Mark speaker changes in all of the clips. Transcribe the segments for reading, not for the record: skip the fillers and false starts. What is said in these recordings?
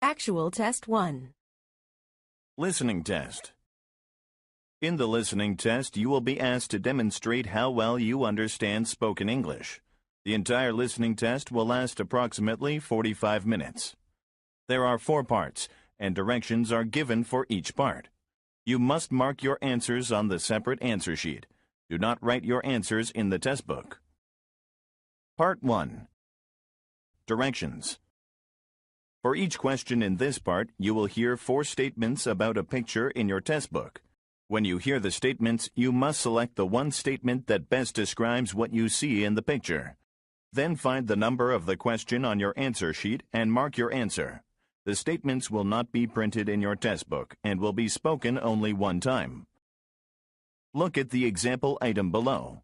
Speaker 1: Actual Test 1.
Speaker 2: Listening test. In the listening test, you will be asked to demonstrate how well you understand spoken English. The entire listening test will last approximately 45 minutes. There are 4 parts, and directions are given for each part. You must mark your answers on the separate answer sheet. Do not write your answers in the test book. Part 1. Directions. For each question in this part, you will hear 4 statements about a picture in your test book. When you hear the statements, you must select the one statement that best describes what you see in the picture. Then find the number of the question on your answer sheet and mark your answer. The statements will not be printed in your test book and will be spoken only one time. Look at the example item below.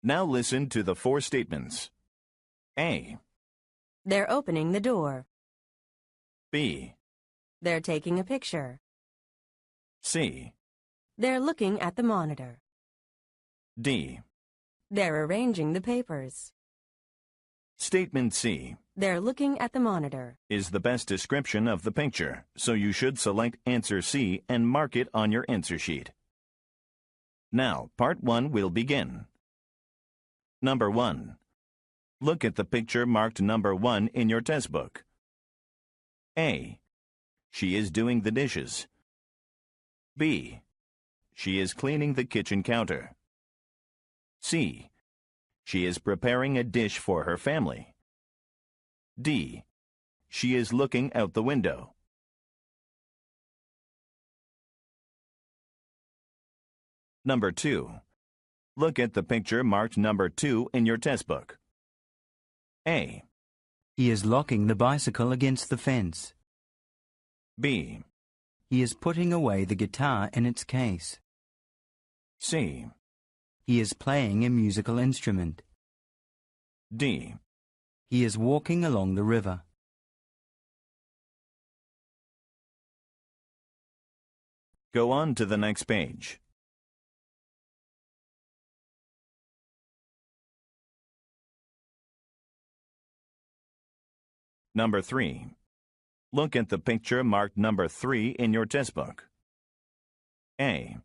Speaker 2: Now listen to the 4 statements. A.
Speaker 1: They're opening the door.
Speaker 2: B.
Speaker 1: They're taking a picture.
Speaker 2: C.
Speaker 1: They're looking at the monitor.
Speaker 2: D.
Speaker 1: They're arranging the papers.
Speaker 2: Statement C.
Speaker 1: They're looking at the monitor.
Speaker 2: Is the best description of the picture, so you should select answer C and mark it on your answer sheet. Now, part 1 will begin. Number 1. Look at the picture marked number 1 in your test book. A. She is doing the dishes. B. She is cleaning the kitchen counter. C. She is preparing a dish for her family. D. She is looking out the window. Number 2. Look at the picture marked number 2 in your test book. A.
Speaker 3: He is locking the bicycle against the fence.
Speaker 2: B.
Speaker 3: He is putting away the guitar in its case.
Speaker 2: C.
Speaker 3: He is playing a musical instrument.
Speaker 2: D.
Speaker 3: He is walking along the river.
Speaker 2: Go on to the next page. Number 3. Look at the picture marked number 3 in your test book. A.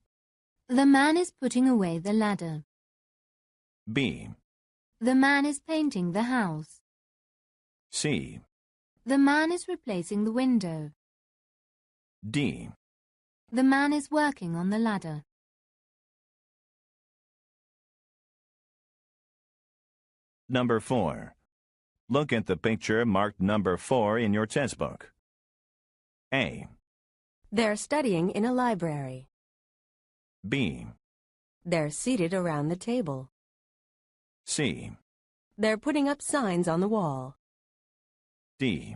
Speaker 4: The man is putting away the ladder.
Speaker 2: B.
Speaker 4: The man is painting the house.
Speaker 2: C.
Speaker 4: The man is replacing the window.
Speaker 2: D.
Speaker 4: The man is working on the ladder.
Speaker 2: Number 4. Look at the picture marked number 4 in your test book. A.
Speaker 1: They're studying in a library.
Speaker 2: B.
Speaker 1: They're seated around the table.
Speaker 2: C.
Speaker 1: They're putting up signs on the wall.
Speaker 2: D.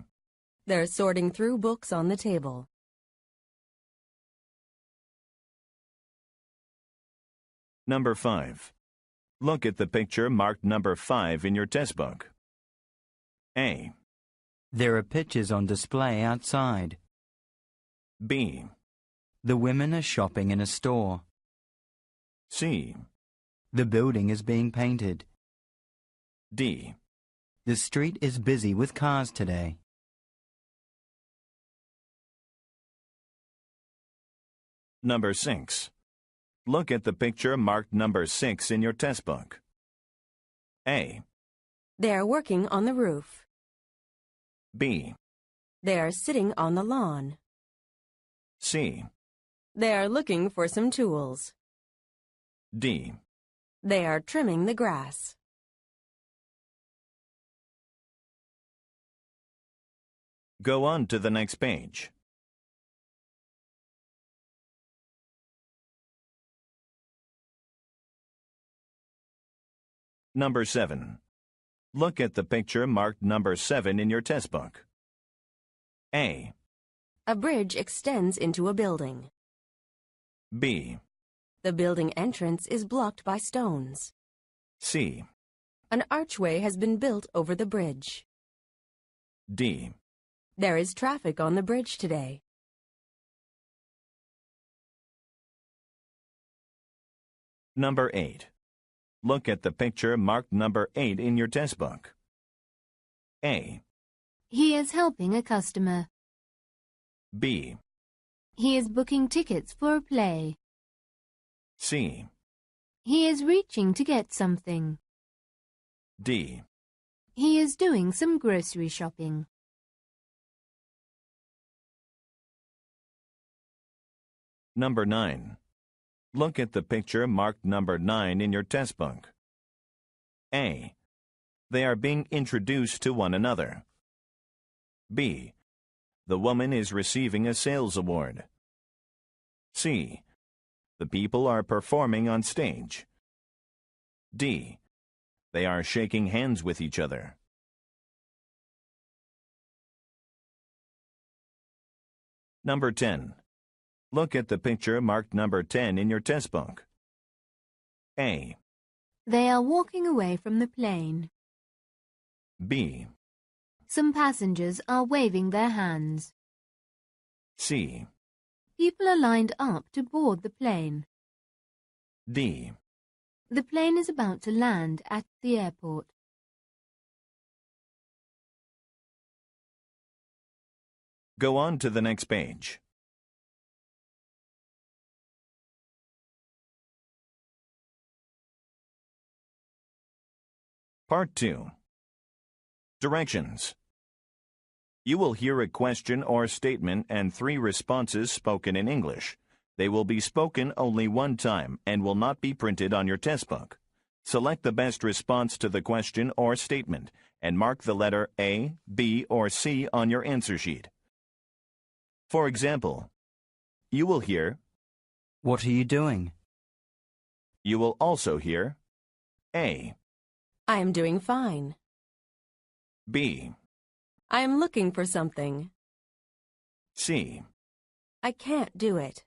Speaker 1: They're sorting through books on the table.
Speaker 2: Number 5. Look at the picture marked number 5 in your test book. A.
Speaker 3: There are pictures on display outside.
Speaker 2: B.
Speaker 3: The women are shopping in a store.
Speaker 2: C.
Speaker 3: The building is being painted.
Speaker 2: D.
Speaker 3: The street is busy with cars today.
Speaker 2: Number 6. Look at the picture marked number 6 in your test book. A.
Speaker 1: They're working on the roof.
Speaker 2: B.
Speaker 1: They're sitting on the lawn.
Speaker 2: C.
Speaker 1: They're looking for some tools.
Speaker 2: D.
Speaker 1: They are trimming the grass.
Speaker 2: Go on to the next page. Number 7. Look at the picture marked number 7 in your test book. A.
Speaker 1: A bridge extends into a building.
Speaker 2: B.
Speaker 1: The building entrance is blocked by stones.
Speaker 2: C.
Speaker 1: An archway has been built over the bridge.
Speaker 2: D.
Speaker 1: There is traffic on the bridge today.
Speaker 2: Number 8. Look at the picture marked number 8 in your test book. A.
Speaker 4: He is helping a customer.
Speaker 2: B.
Speaker 4: He is booking tickets for a play.
Speaker 2: C.
Speaker 4: He is reaching to get something.
Speaker 2: D.
Speaker 4: He is doing some grocery shopping.
Speaker 2: Number 9. Look at the picture marked number 9 in your test book. A. They are being introduced to one another. B. The woman is receiving a sales award. C. The people are performing on stage. D. They are shaking hands with each other. Number 10. Look at the picture marked number 10 in your test book. A.
Speaker 4: They are walking away from the plane.
Speaker 2: B.
Speaker 4: Some passengers are waving their hands.
Speaker 2: C.
Speaker 4: People are lined up to board the plane.
Speaker 2: D.
Speaker 4: The plane is about to land at the airport.
Speaker 2: Go on to the next page. Part 2. Directions. You will hear a question or statement and 3 responses spoken in English. They will be spoken only one time and will not be printed on your test book. Select the best response to the question or statement and mark the letter A, B, or C on your answer sheet. For example, you will hear,
Speaker 3: What are you doing?
Speaker 2: you will also hear A,
Speaker 1: I am doing fine.
Speaker 2: B,
Speaker 1: I am looking for something.
Speaker 2: C.
Speaker 1: I can't do it.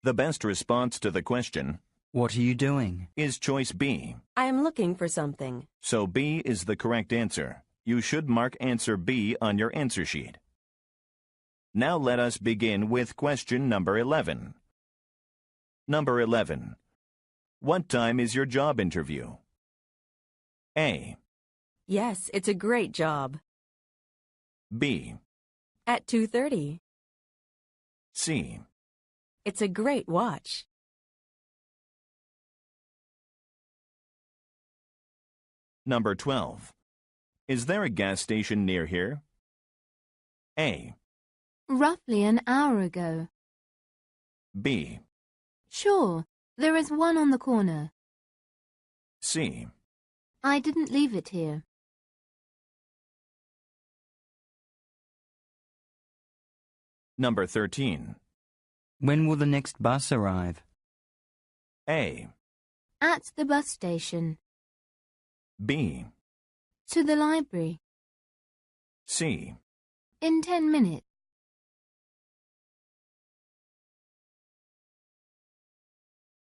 Speaker 2: The best response to the question
Speaker 3: What are you doing?
Speaker 2: is choice B.
Speaker 1: I am looking for something.
Speaker 2: So B is the correct answer. You should mark answer B on your answer sheet. Now let us begin with question number 11. Number 11. What time is your job interview? A.
Speaker 1: Yes, it's a great job.
Speaker 2: B.
Speaker 1: At 2:30.
Speaker 2: C.
Speaker 1: It's a great watch.
Speaker 2: Number 12. Is there a gas station near here? A.
Speaker 4: Roughly an hour ago.
Speaker 2: B.
Speaker 4: Sure, there is one on the corner.
Speaker 2: C.
Speaker 4: I didn't leave it here.
Speaker 2: Number 13.
Speaker 3: When will the next bus arrive?
Speaker 2: A.
Speaker 4: At the bus station.
Speaker 2: B.
Speaker 4: To the library.
Speaker 2: C.
Speaker 4: In 10 minutes.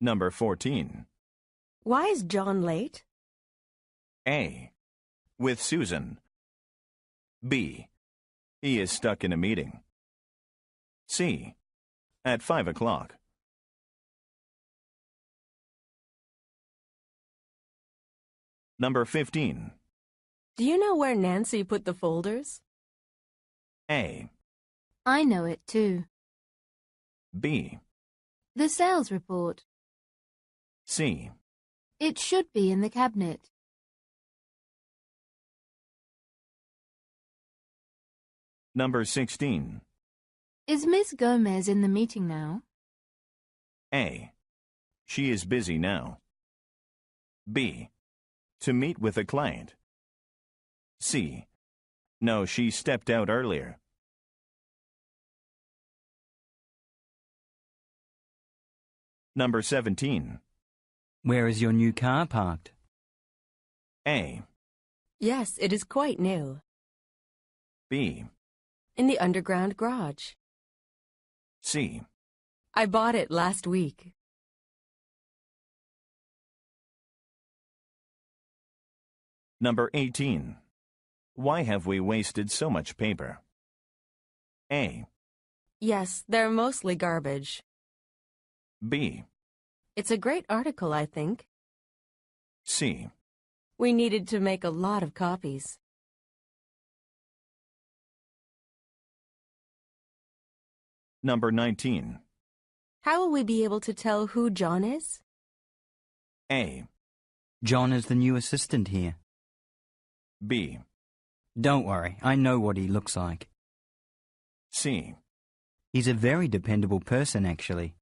Speaker 2: Number 14.
Speaker 1: Why is John late?
Speaker 2: A. With Susan. B. He is stuck in a meeting. C. At 5 o'clock. Number 15.
Speaker 1: Do you know where Nancy put the folders?
Speaker 2: A.
Speaker 4: I know it too.
Speaker 2: B.
Speaker 4: The sales report.
Speaker 2: C.
Speaker 4: It should be in the cabinet.
Speaker 2: Number 16.
Speaker 4: Is Miss Gomez in the meeting now?
Speaker 2: A. She is busy now. B. To meet with a client. C. No, she stepped out earlier. Number 17.
Speaker 3: Where is your new car parked?
Speaker 2: A.
Speaker 1: Yes, it is quite new.
Speaker 2: B.
Speaker 1: In the underground garage.
Speaker 2: C.
Speaker 1: I bought it last week.
Speaker 2: Number 18. Why have we wasted so much paper? A.
Speaker 1: Yes, they're mostly garbage.
Speaker 2: B.
Speaker 1: It's a great article, I think.
Speaker 2: C.
Speaker 1: We needed to make a lot of copies.
Speaker 2: Number 19.
Speaker 1: How will we be able to tell who John is?
Speaker 2: A.
Speaker 3: John is the new assistant here.
Speaker 2: B.
Speaker 3: Don't worry, I know what he looks like.
Speaker 2: C.
Speaker 3: He's a very dependable person, actually.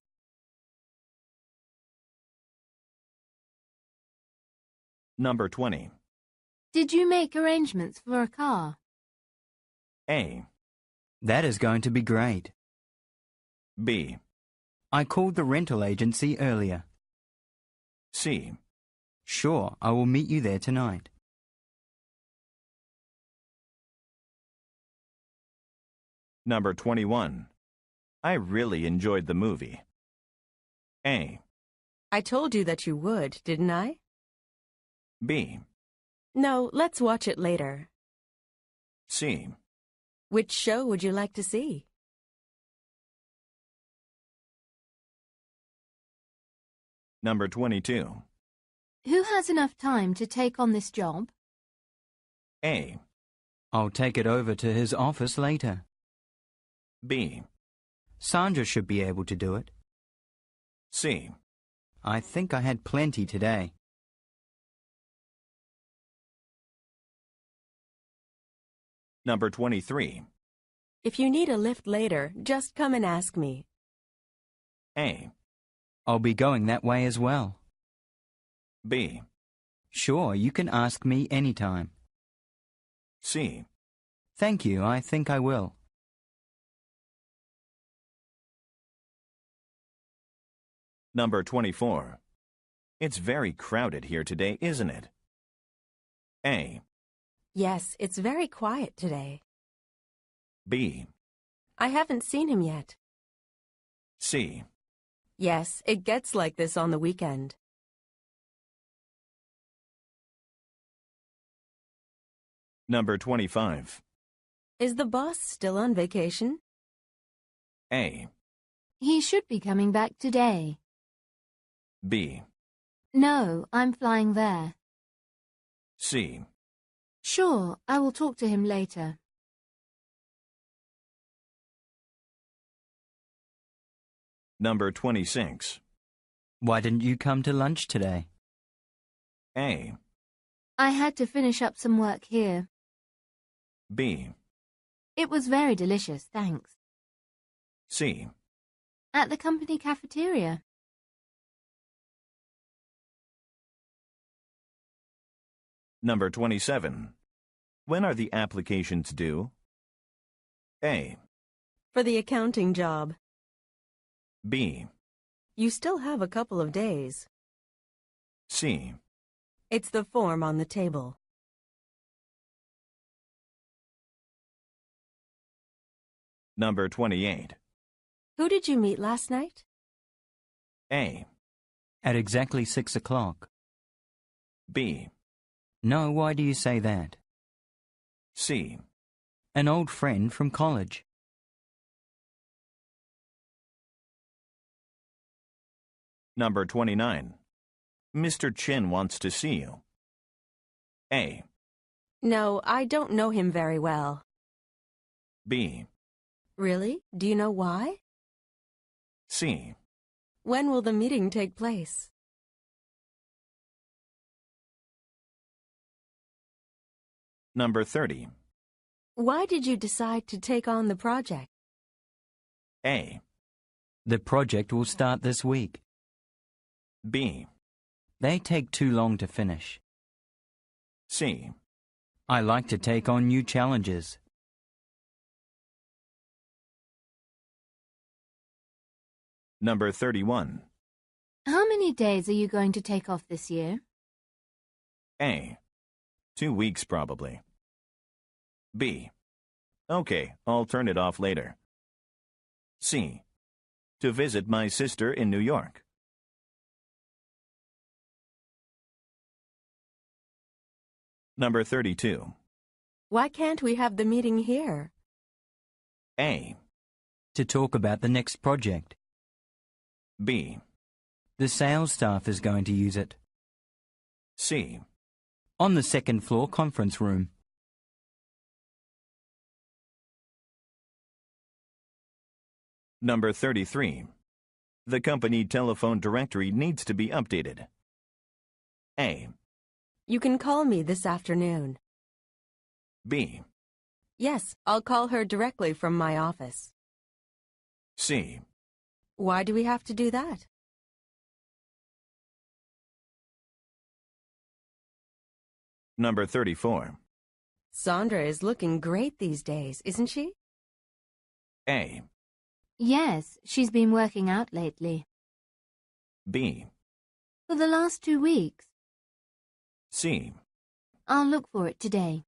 Speaker 2: Number 20.
Speaker 4: Did you make arrangements for a car?
Speaker 2: A.
Speaker 3: That is going to be great.
Speaker 2: B.
Speaker 3: I called the rental agency earlier.
Speaker 2: C.
Speaker 3: Sure, I will meet you there tonight.
Speaker 2: Number 21. I really enjoyed the movie. A.
Speaker 1: I told you that you would, didn't I?
Speaker 2: B.
Speaker 1: No, let's watch it later.
Speaker 2: C.
Speaker 1: Which show would you like to see?
Speaker 2: Number 22.
Speaker 4: Who has enough time to take on this job?
Speaker 2: A.
Speaker 3: I'll take it over to his office later.
Speaker 2: B.
Speaker 3: Sandra should be able to do it.
Speaker 2: C.
Speaker 3: I think I had plenty today.
Speaker 2: Number 23.
Speaker 1: If you need a lift later, just come and ask me.
Speaker 2: A.
Speaker 3: I'll be going that way as well.
Speaker 2: B.
Speaker 3: Sure, you can ask me anytime.
Speaker 2: C.
Speaker 3: Thank you, I think I will.
Speaker 2: Number 24. It's very crowded here today, isn't it? A.
Speaker 1: Yes, it's very quiet today.
Speaker 2: B.
Speaker 1: I haven't seen him yet.
Speaker 2: C.
Speaker 1: Yes, it gets like this on the weekend.
Speaker 2: Number 25.
Speaker 1: Is the boss still on vacation?
Speaker 2: A.
Speaker 4: He should be coming back today.
Speaker 2: B.
Speaker 4: No, I'm flying there.
Speaker 2: C.
Speaker 4: Sure, I will talk to him later.
Speaker 2: Number 26.
Speaker 3: Why didn't you come to lunch today?
Speaker 2: A.
Speaker 4: I had to finish up some work here.
Speaker 2: B.
Speaker 4: It was very delicious, thanks.
Speaker 2: C.
Speaker 4: At the company cafeteria.
Speaker 2: Number 27. When are the applications due? A.
Speaker 1: For the accounting job.
Speaker 2: B.
Speaker 1: You still have a couple of days.
Speaker 2: C.
Speaker 1: It's the form on the table.
Speaker 2: Number 28.
Speaker 1: Who did you meet last night?
Speaker 2: A.
Speaker 3: At exactly 6 o'clock.
Speaker 2: B.
Speaker 3: No, why do you say that?
Speaker 2: C.
Speaker 3: An old friend from college.
Speaker 2: Number 29. Mr. Chin wants to see you. A.
Speaker 1: No, I don't know him very well.
Speaker 2: B.
Speaker 1: Really? Do you know why?
Speaker 2: C.
Speaker 1: When will the meeting take place?
Speaker 2: Number 30.
Speaker 1: Why did you decide to take on the project?
Speaker 2: A.
Speaker 3: The project will start this week.
Speaker 2: B.
Speaker 3: They take too long to finish.
Speaker 2: C.
Speaker 3: I like to take on new challenges.
Speaker 2: Number 31.
Speaker 4: How many days are you going to take off this year?
Speaker 2: A. 2 weeks probably. B. Okay, I'll turn it off later. C. To visit my sister in New York. Number 32.
Speaker 1: Why can't we have the meeting here?
Speaker 2: A.
Speaker 3: To talk about the next project.
Speaker 2: B.
Speaker 3: The sales staff is going to use it.
Speaker 2: C.
Speaker 3: On the second floor conference room.
Speaker 2: Number 33. The company telephone directory needs to be updated. A.
Speaker 1: You can call me this afternoon.
Speaker 2: B.
Speaker 1: Yes, I'll call her directly from my office.
Speaker 2: C.
Speaker 1: Why do we have to do that?
Speaker 2: Number 34.
Speaker 1: Sandra is looking great these days, isn't she?
Speaker 2: A.
Speaker 4: Yes, she's been working out lately.
Speaker 2: B.
Speaker 4: For the last 2 weeks.
Speaker 2: C.
Speaker 4: I'll look for it today.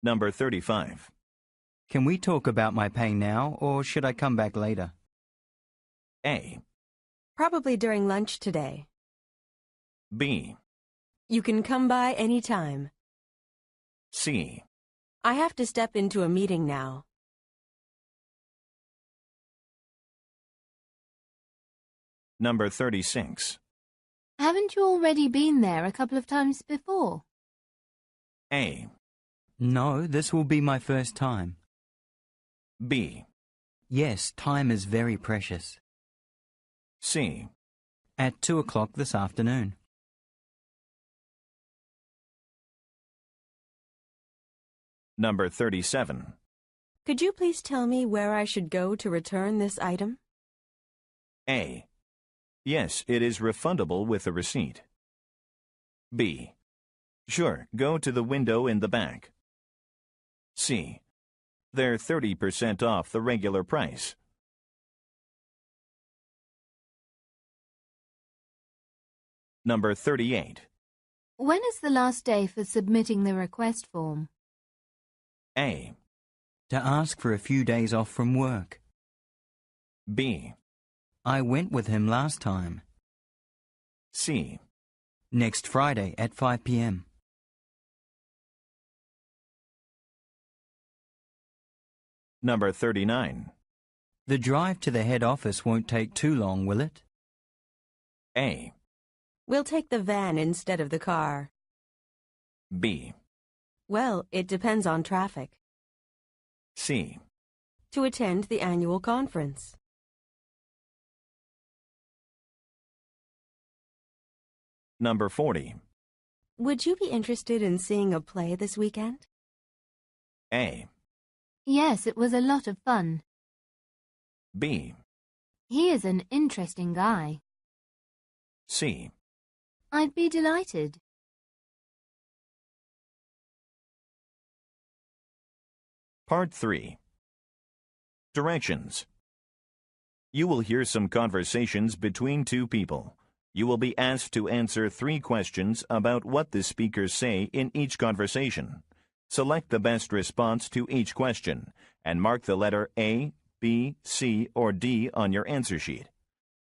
Speaker 2: Number 35.
Speaker 3: Can we talk about my pay now, or should I come back later?
Speaker 2: A.
Speaker 1: Probably during lunch today.
Speaker 2: B.
Speaker 1: You can come by any time.
Speaker 2: C.
Speaker 1: I have to step into a meeting now.
Speaker 2: Number 36.
Speaker 4: Haven't you already been there a couple of times before?
Speaker 2: A.
Speaker 3: No, this will be my first time.
Speaker 2: B.
Speaker 3: Yes, time is very precious.
Speaker 2: C.
Speaker 3: At 2 o'clock this afternoon.
Speaker 2: Number 37.
Speaker 1: Could you please tell me where I should go to return this item?
Speaker 2: A. Yes, it is refundable with a receipt. B. Sure, go to the window in the back. C. They're 30% off the regular price. Number 38.
Speaker 4: When is the last day for submitting the request form?
Speaker 2: A.
Speaker 3: To ask for a few days off from work.
Speaker 2: B.
Speaker 3: I went with him last time.
Speaker 2: C.
Speaker 3: Next Friday at 5 p.m.
Speaker 2: Number 39.
Speaker 3: The drive to the head office won't take too long, will it?
Speaker 2: A.
Speaker 1: We'll take the van instead of the car.
Speaker 2: B.
Speaker 1: Well, it depends on traffic.
Speaker 2: C.
Speaker 1: To attend the annual conference.
Speaker 2: Number 40.
Speaker 1: Would you be interested in seeing a play this weekend?
Speaker 2: A.
Speaker 4: Yes, it was a lot of fun.
Speaker 2: B.
Speaker 4: He is an interesting guy.
Speaker 2: C.
Speaker 4: I'd be delighted.
Speaker 2: Part 3. Directions. You will hear some conversations between two people. You will be asked to answer 3 questions about what the speakers say in each conversation. Select the best response to each question and mark the letter A, B, C, or D on your answer sheet.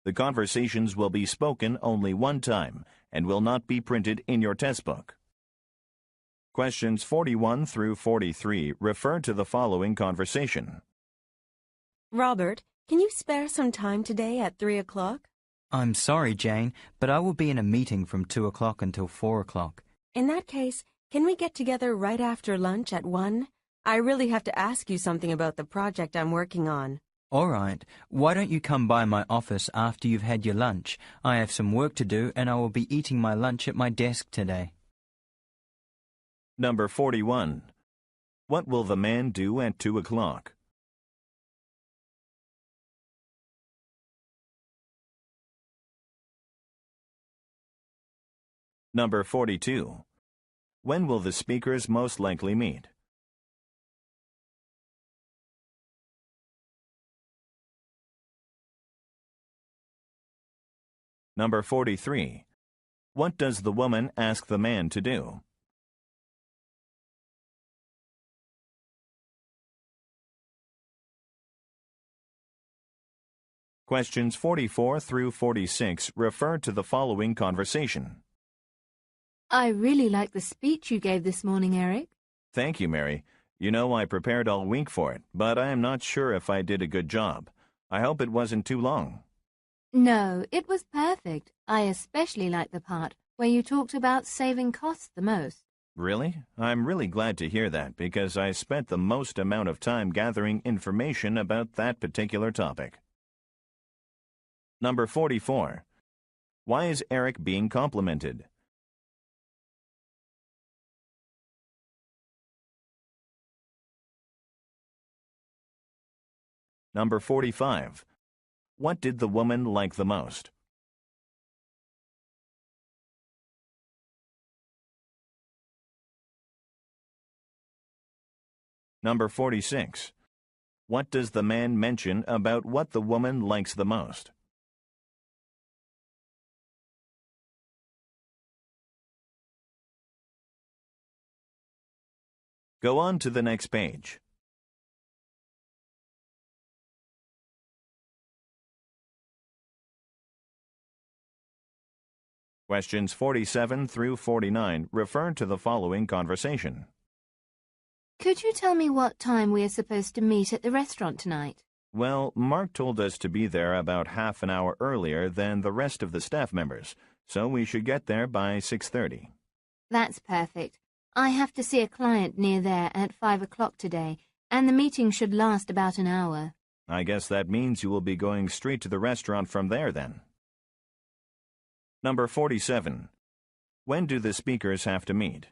Speaker 2: The conversations will be spoken only one time and will not be printed in your test book. Questions 41 through 43 refer to the following conversation.
Speaker 1: Robert, can you spare some time today at 3 o'clock?
Speaker 3: I'm sorry, Jane, but I will be in a meeting from 2 o'clock until 4 o'clock.
Speaker 1: In that case, can we get together right after lunch at 1? I really have to ask you something about the project I'm working on.
Speaker 3: All right. Why don't you come by my office after you've had your lunch? I have some work to do and I will be eating my lunch at my desk today.
Speaker 2: Number 41. What will the man do at 2 o'clock? Number 42. When will the speakers most likely meet? Number 43. What does the woman ask the man to do? Questions 44 through 46 refer to the following conversation.
Speaker 4: I really like the speech you gave this morning, Eric.
Speaker 2: Thank you, Mary. You know, I prepared all week for it, but I am not sure if I did a good job. I hope it wasn't too long.
Speaker 4: No, it was perfect. I especially liked the part where you talked about saving costs the most.
Speaker 2: Really? I'm really glad to hear that because I spent the most amount of time gathering information about that particular topic. Number 44. Why is Eric being complimented? Number 45. What did the woman like the most? Number 46. What does the man mention about what the woman likes the most? Go on to the next page. Questions 47 through 49 refer to the following conversation.
Speaker 4: Could you tell me what time we are supposed to meet at the restaurant tonight?
Speaker 2: Well, Mark told us to be there about half an hour earlier than the rest of the staff members, so we should get there by 6:30.
Speaker 4: That's perfect. I have to see a client near there at 5 o'clock today, and the meeting should last about an hour.
Speaker 2: I guess that means you will be going straight to the restaurant from there then. Number 47. When do the speakers have to meet?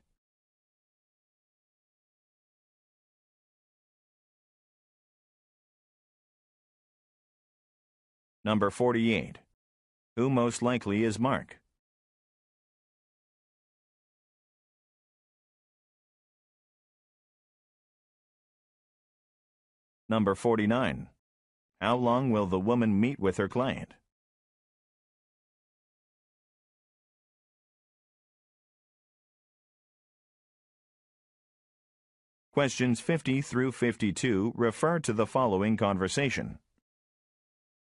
Speaker 2: Number 48. Who most likely is Mark? Number 49. How long will the woman meet with her client? Questions 50 through 52 refer to the following conversation.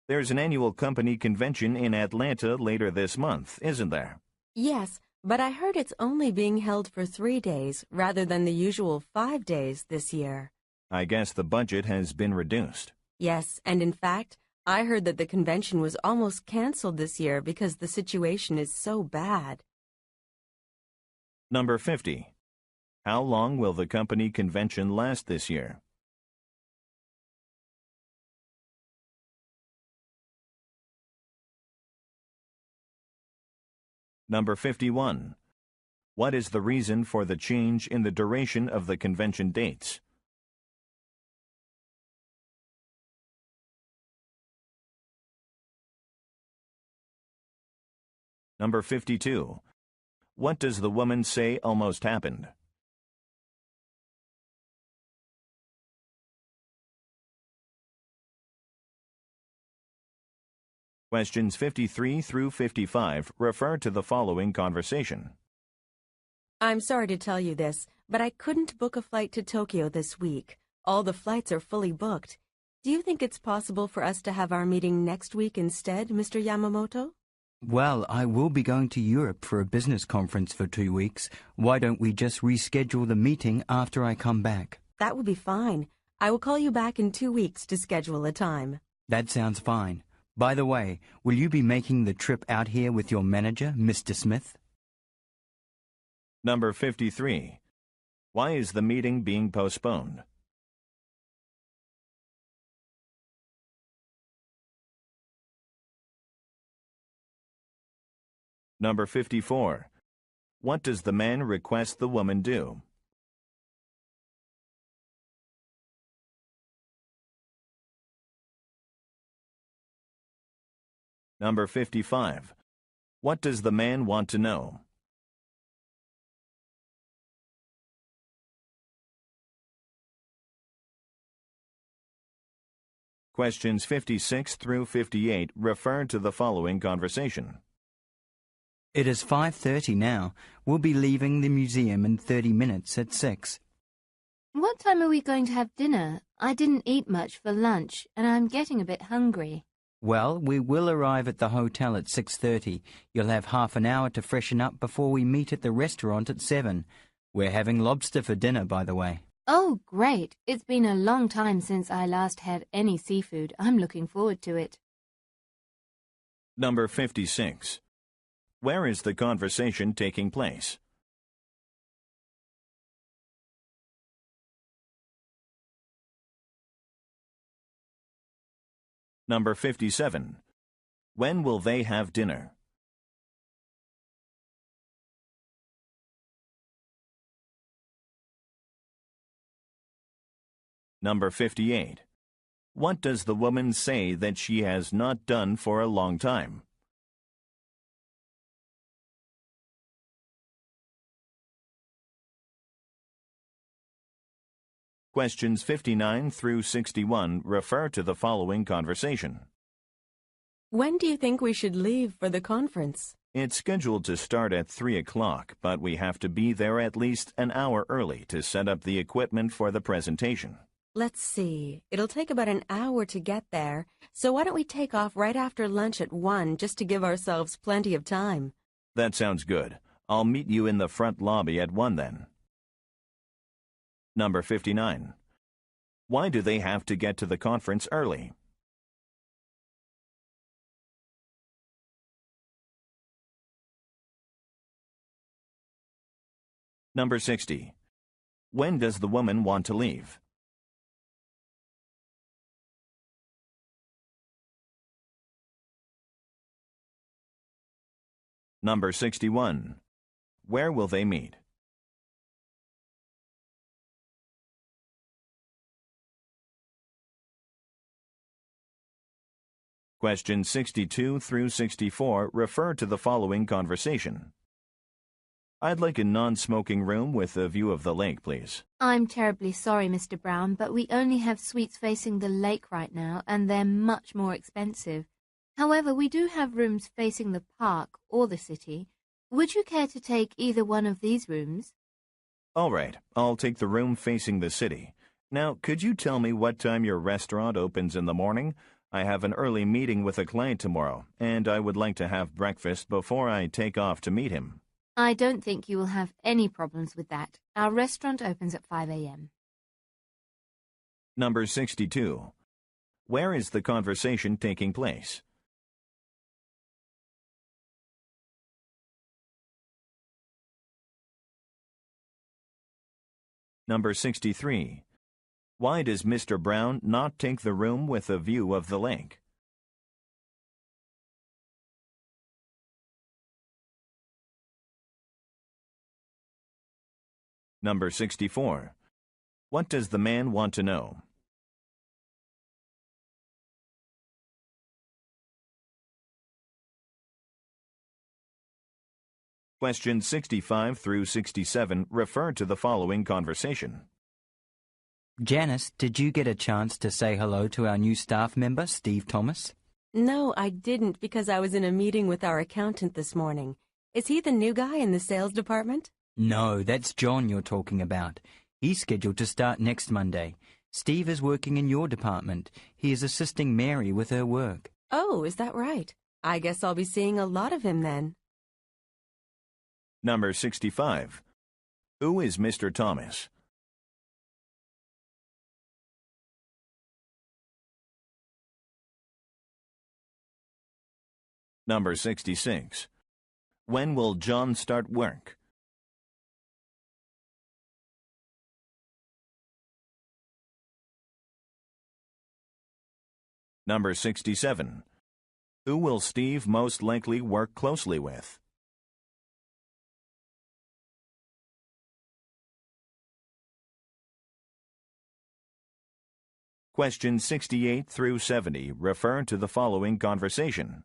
Speaker 2: There's an annual company convention in Atlanta later this month, isn't there?
Speaker 1: Yes, but I heard it's only being held for 3 days rather than the usual 5 days this year.
Speaker 2: I guess the budget has been reduced.
Speaker 1: Yes, and in fact, I heard that the convention was almost canceled this year because the situation is so bad.
Speaker 2: Number 50. How long will the company convention last this year? Number 51. What is the reason for the change in the duration of the convention dates? Number 52. What does the woman say almost happened? Questions 53 through 55 refer to the following conversation.
Speaker 1: I'm sorry to tell you this, but I couldn't book a flight to Tokyo this week. All the flights are fully booked. Do you think it's possible for us to have our meeting next week instead, Mr. Yamamoto?
Speaker 3: Well, I will be going to Europe for a business conference for 2 weeks. Why don't we just reschedule the meeting after I come back?
Speaker 1: That would be fine. I will call you back in 2 weeks to schedule a time.
Speaker 3: That sounds fine. By the way, will you be making the trip out here with your manager, Mr. Smith?
Speaker 2: Number 53. Why is the meeting being postponed? Number 54. What does the man request the woman do? Number 55. What does the man want to know? Questions 56 through 58 refer to the following conversation.
Speaker 3: It is 5:30 now. We'll be leaving the museum in 30 minutes at 6.
Speaker 4: What time are we going to have dinner? I didn't eat much for lunch, and I'm getting a bit hungry.
Speaker 3: Well, we will arrive at the hotel at 6:30. You'll have half an hour to freshen up before we meet at the restaurant at 7. We're having lobster for dinner, by the way.
Speaker 4: Oh, great. It's been a long time since I last had any seafood. I'm looking forward to it.
Speaker 2: Number 56. Where is the conversation taking place? Number 57. When will they have dinner? Number 58. What does the woman say that she has not done for a long time? Questions 59 through 61 refer to the following conversation.
Speaker 1: When do you think we should leave for the conference?
Speaker 2: It's scheduled to start at 3 o'clock, but we have to be there at least an hour early to set up the equipment for the presentation.
Speaker 1: Let's see. It'll take about an hour to get there, so why don't we take off right after lunch at 1 just to give ourselves plenty of time?
Speaker 2: That sounds good. I'll meet you in the front lobby at 1 then. Number 59. Why do they have to get to the conference early? Number 60. When does the woman want to leave? Number 61. Where will they meet? Questions 62 through 64 refer to the following conversation. I'd like a non-smoking room with a view of the lake, please.
Speaker 4: I'm terribly sorry, Mr. Brown, but we only have suites facing the lake right now, and they're much more expensive. However, we do have rooms facing the park or the city. Would you care to take either one of these rooms?
Speaker 2: All right, I'll take the room facing the city. Now, could you tell me what time your restaurant opens in the morning? I have an early meeting with a client tomorrow, and I would like to have breakfast before I take off to meet him.
Speaker 4: I don't think you will have any problems with that. Our restaurant opens at 5 a.m.
Speaker 2: Number 62. Where is the conversation taking place? Number 63. Why does Mr. Brown not take the room with a view of the lake? Number 64. What does the man want to know? Questions 65 through 67 refer to the following conversation.
Speaker 3: Janice, did you get a chance to say hello to our new staff member, Steve Thomas?
Speaker 1: No, I didn't because I was in a meeting with our accountant this morning. Is he the new guy in the sales department?
Speaker 3: No, that's John you're talking about. He's scheduled to start next Monday. Steve is working in your department. He is assisting Mary with her work.
Speaker 1: Oh, is that right? I guess I'll be seeing a lot of him then.
Speaker 2: Number 65. Who is Mr. Thomas? Number 66. When will John start work? Number 67. Who will Steve most likely work closely with? Questions 68 through 70 refer to the following conversation.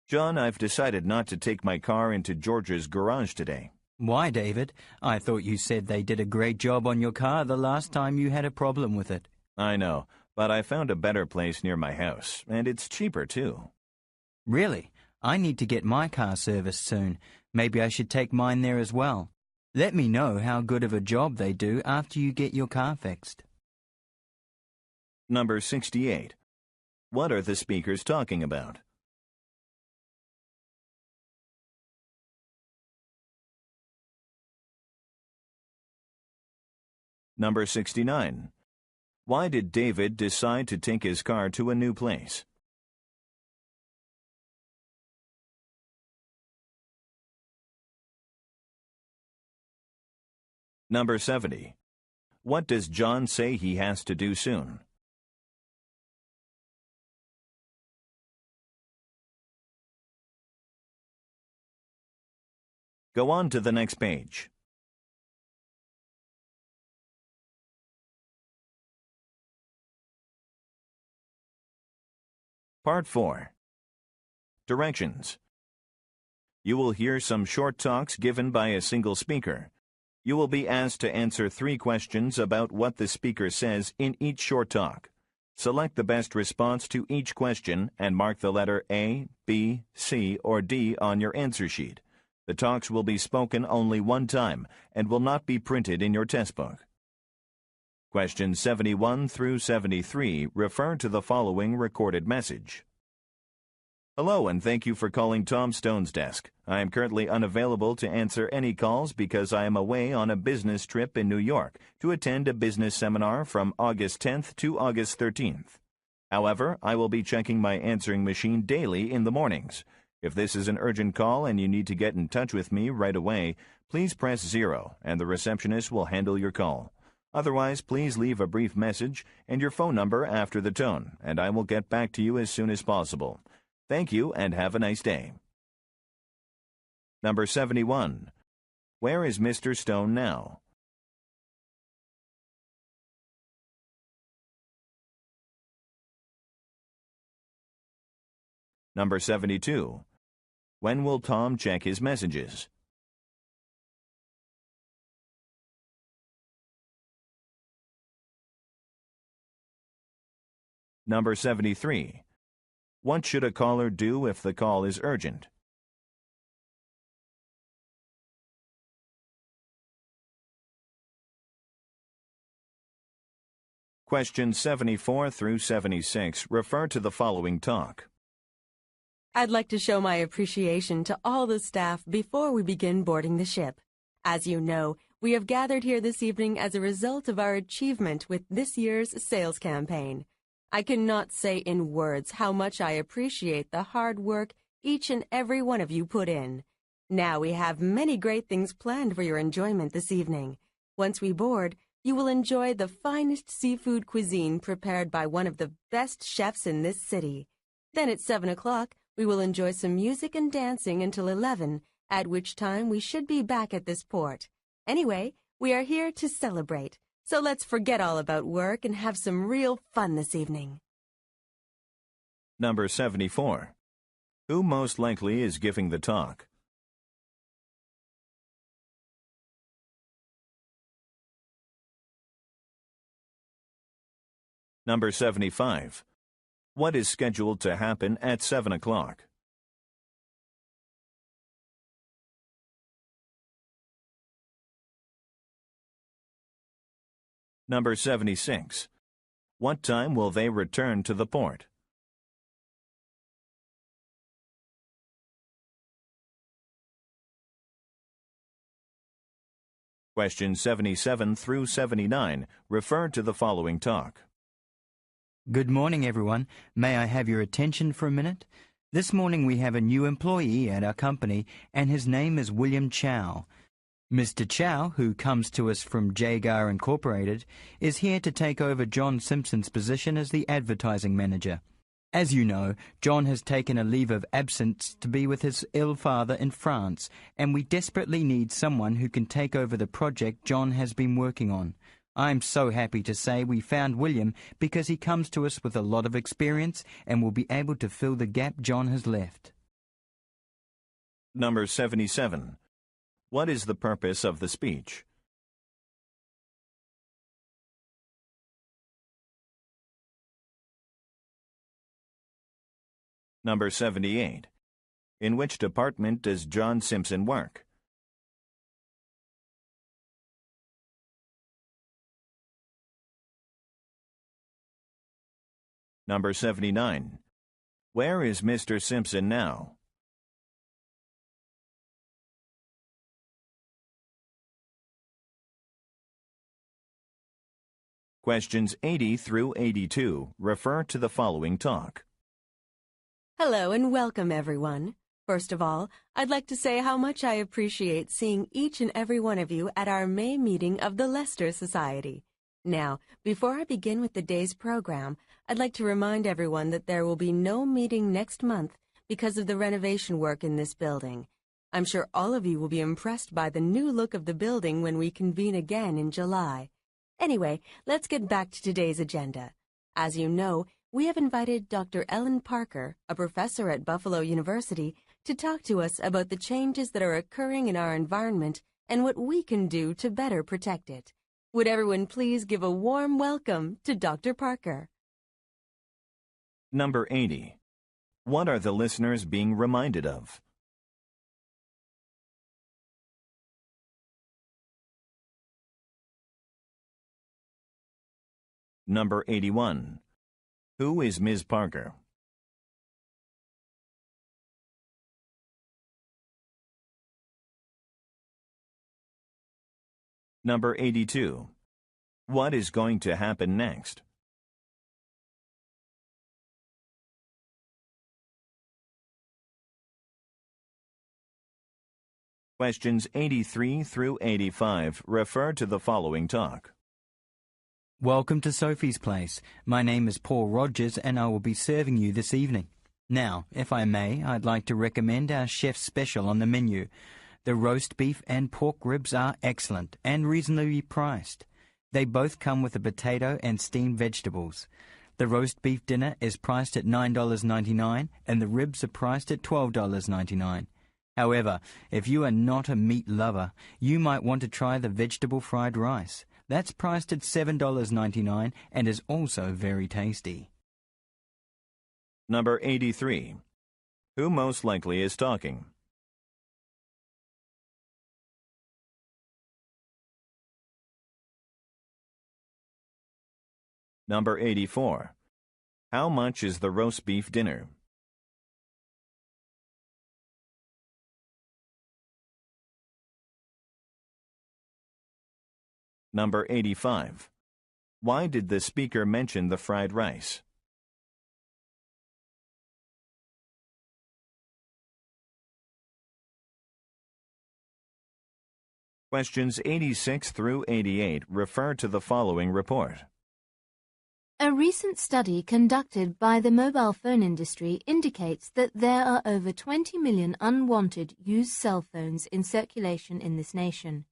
Speaker 2: John, I've decided not to take my car into George's garage today.
Speaker 3: Why, David? I thought you said they did a great job on your car the last time you had a problem with it.
Speaker 2: I know, but I found a better place near my house, and it's cheaper too.
Speaker 3: Really? I need to get my car serviced soon. Maybe I should take mine there as well. Let me know how good of a job they do after you get your car fixed.
Speaker 2: Number 68. What are the speakers talking about? Number 69. Why did David decide to take his car to a new place? Number 70. What does John say he has to do soon? Go on to the next page. Part 4. Directions. You will hear some short talks given by a single speaker. You will be asked to answer 3 questions about what the speaker says in each short talk. Select the best response to each question and mark the letter A, B, C, or D on your answer sheet. The talks will be spoken only one time and will not be printed in your test book. Questions 71 through 73 refer to the following recorded message. Hello, and thank you for calling Tom Stone's desk. I am currently unavailable to answer any calls because I am away on a business trip in New York to attend a business seminar from August 10th to August 13th. However, I will be checking my answering machine daily in the mornings. If this is an urgent call and you need to get in touch with me right away, please press 0 and the receptionist will handle your call. Otherwise, please leave a brief message and your phone number after the tone, and I will get back to you as soon as possible. Thank you and have a nice day. Number 71. Where is Mr. Stone now? Number 72. When will Tom check his messages? Number 73. What should a caller do if the call is urgent? Questions 74 through 76 refer to the following talk.
Speaker 1: I'd like to show my appreciation to all the staff before we begin boarding the ship. As you know, we have gathered here this evening as a result of our achievement with this year's sales campaign. I cannot say in words how much I appreciate the hard work each and every one of you put in. Now we have many great things planned for your enjoyment this evening. Once we board, you will enjoy the finest seafood cuisine prepared by one of the best chefs in this city. Then at 7 o'clock, we will enjoy some music and dancing until 11, at which time we should be back at this port. Anyway, we are here to celebrate. So let's forget all about work and have some real fun this evening.
Speaker 2: Number 74. Who most likely is giving the talk? Number 75. What is scheduled to happen at 7 o'clock? Number 76. What time will they return to the port? Questions 77 through 79 refer to the following talk.
Speaker 3: Good morning, everyone. May I have your attention for a minute? This morning we have a new employee at our company, and his name is William Chow. Mr. Chow, who comes to us from Jagar Incorporated, is here to take over John Simpson's position as the advertising manager. As you know, John has taken a leave of absence to be with his ill father in France, and we desperately need someone who can take over the project John has been working on. I'm so happy to say we found William because he comes to us with a lot of experience and will be able to fill the gap John has left.
Speaker 2: Number 77. What is the purpose of the speech? Number 78. In which department does John Simpson work? Number 79. Where is Mr. Simpson now? Questions 80 through 82 refer to the following talk.
Speaker 1: Hello and welcome, everyone. First of all, I'd like to say how much I appreciate seeing each and every one of you at our May meeting of the Leicester Society. Now, before I begin with the day's program, I'd like to remind everyone that there will be no meeting next month because of the renovation work in this building. I'm sure all of you will be impressed by the new look of the building when we convene again in July. Anyway, let's get back to today's agenda. As you know, we have invited Dr. Ellen Parker, a professor at Buffalo University, to talk to us about the changes that are occurring in our environment and what we can do to better protect it. Would everyone please give a warm welcome to Dr. Parker?
Speaker 2: Number 80. What are the listeners being reminded of? Number 81. Who is Ms. Parker? Number 82. What is going to happen next? Questions 83 through 85 refer to the following talk.
Speaker 3: Welcome to Sophie's Place. My name is Paul Rogers and I will be serving you this evening. Now, if I may, I'd like to recommend our chef's special on the menu. The roast beef and pork ribs are excellent and reasonably priced. They both come with a potato and steamed vegetables. The roast beef dinner is priced at $9.99 and the ribs are priced at $12.99. However, if you are not a meat lover, you might want to try the vegetable fried rice. That's priced at $7.99 and is also very tasty.
Speaker 2: Number 83. Who most likely is talking? Number 84. How much is the roast beef dinner? Number 85. Why did the speaker mention the fried rice? Questions 86 through 88 refer to the following report.
Speaker 4: A recent study conducted by the mobile phone industry indicates that there are over 20 million unwanted used cell phones in circulation in this nation.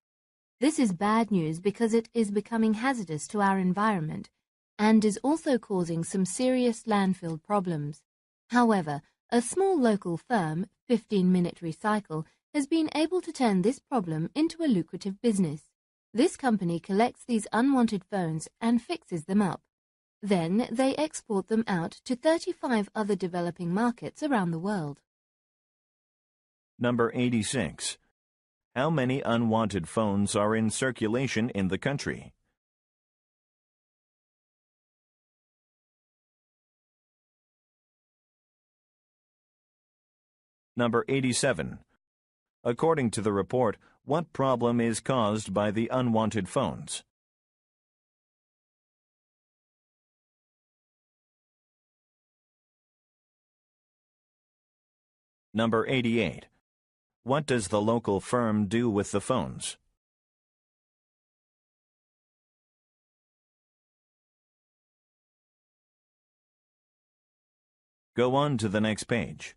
Speaker 4: This is bad news because it is becoming hazardous to our environment and is also causing some serious landfill problems. However, a small local firm, 15-Minute Recycle, has been able to turn this problem into a lucrative business. This company collects these unwanted phones and fixes them up. Then they export them out to 35 other developing markets around the world.
Speaker 2: Number 86. How many unwanted phones are in circulation in the country? Number 87. According to the report, what problem is caused by the unwanted phones? Number 88. What does the local firm do with the phones? Go on to the next page.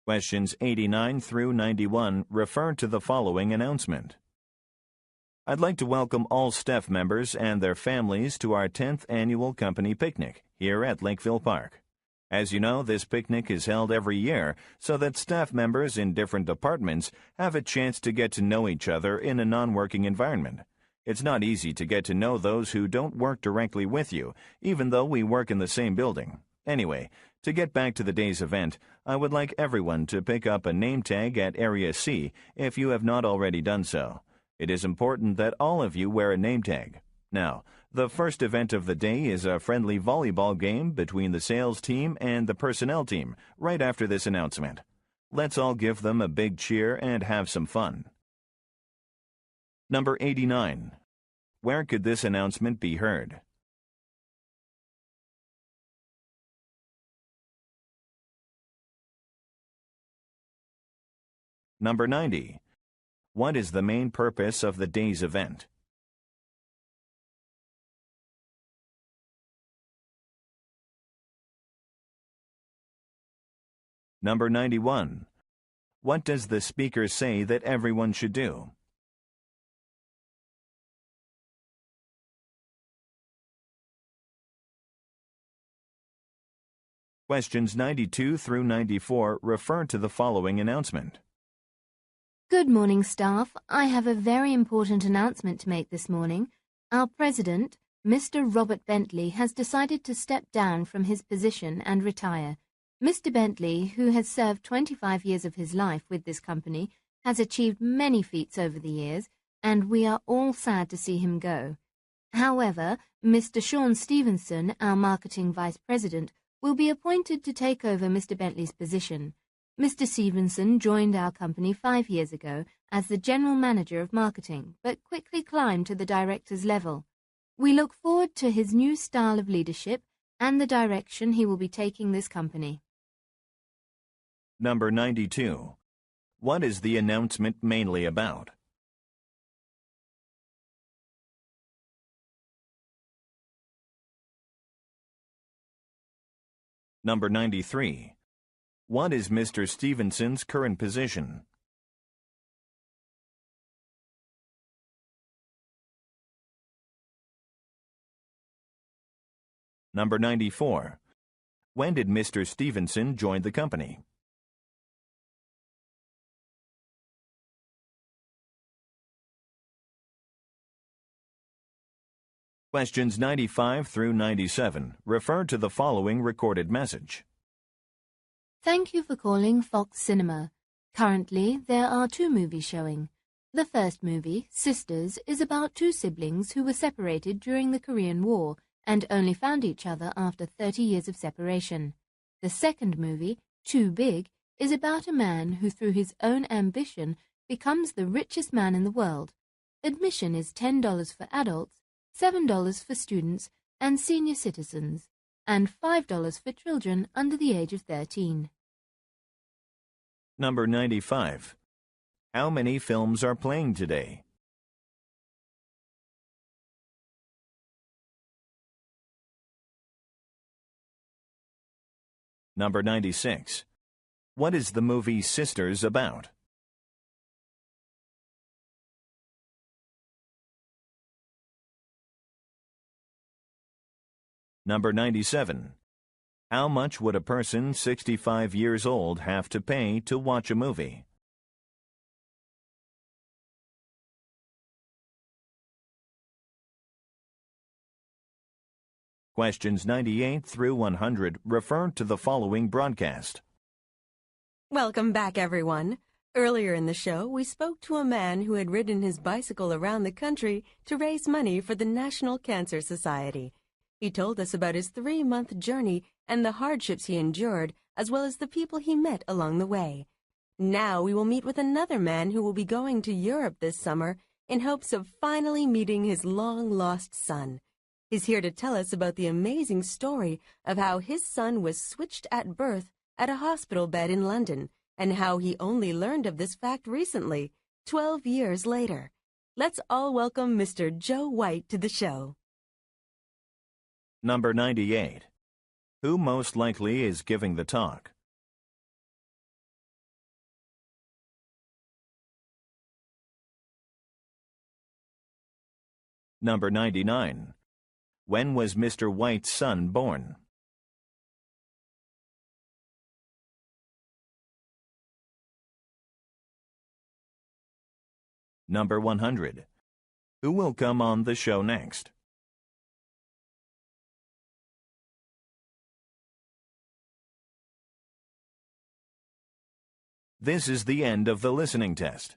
Speaker 2: Questions 89 through 91 refer to the following announcement. I'd like to welcome all staff members and their families to our 10th annual company picnic here at Lakeville Park. As you know, this picnic is held every year so that staff members in different departments have a chance to get to know each other in a non-working environment. It's not easy to get to know those who don't work directly with you, even though we work in the same building. Anyway, to get back to the day's event, I would like everyone to pick up a name tag at Area C if you have not already done so. It is important that all of you wear a name tag. Now, the first event of the day is a friendly volleyball game between the sales team and the personnel team right after this announcement. Let's all give them a big cheer and have some fun. Number 89. Where could this announcement be heard? Number 90. What is the main purpose of the day's event? Number 91. What does the speaker say that everyone should do? Questions 92 through 94 refer to the following announcement.
Speaker 4: Good morning, staff. I have a very important announcement to make this morning. Our president, Mr. Robert Bentley, has decided to step down from his position and retire. Mr. Bentley, who has served 25 years of his life with this company, has achieved many feats over the years, and we are all sad to see him go. However, Mr. Sean Stevenson, our marketing vice president, will be appointed to take over Mr. Bentley's position. Mr. Stevenson joined our company 5 years ago as the general manager of marketing, but quickly climbed to the director's level. We look forward to his new style of leadership and the direction he will be taking this company.
Speaker 2: Number 92. What is the announcement mainly about? Number 93. What is Mr. Stevenson's current position? Number 94. When did Mr. Stevenson join the company? Questions 95 through 97 refer to the following recorded message.
Speaker 4: Thank you for calling Fox Cinema. Currently, there are 2 movies showing. The first movie, Sisters, is about 2 siblings who were separated during the Korean War and only found each other after 30 years of separation. The second movie, Too Big, is about a man who through his own ambition becomes the richest man in the world. Admission is $10 for adults, $7 for students and senior citizens, and $5 for children under the age of 13.
Speaker 2: Number 95. How many films are playing today? Number 96. What is the movie Sisters about? Number 97. How much would a person 65 years old have to pay to watch a movie? Questions 98 through 100 refer to the following broadcast.
Speaker 1: Welcome back, everyone. Earlier in the show, we spoke to a man who had ridden his bicycle around the country to raise money for the National Cancer Society. He told us about his 3-month journey and the hardships he endured, as well as the people he met along the way. Now we will meet with another man who will be going to Europe this summer in hopes of finally meeting his long-lost son. He's here to tell us about the amazing story of how his son was switched at birth at a hospital bed in London, and how he only learned of this fact recently, 12 years later. Let's all welcome Mr. Joe White to the show.
Speaker 2: Number 98. Who most likely is giving the talk? Number 99. When was Mr. White's son born? Number 100. Who will come on the show next? This is the end of the listening test.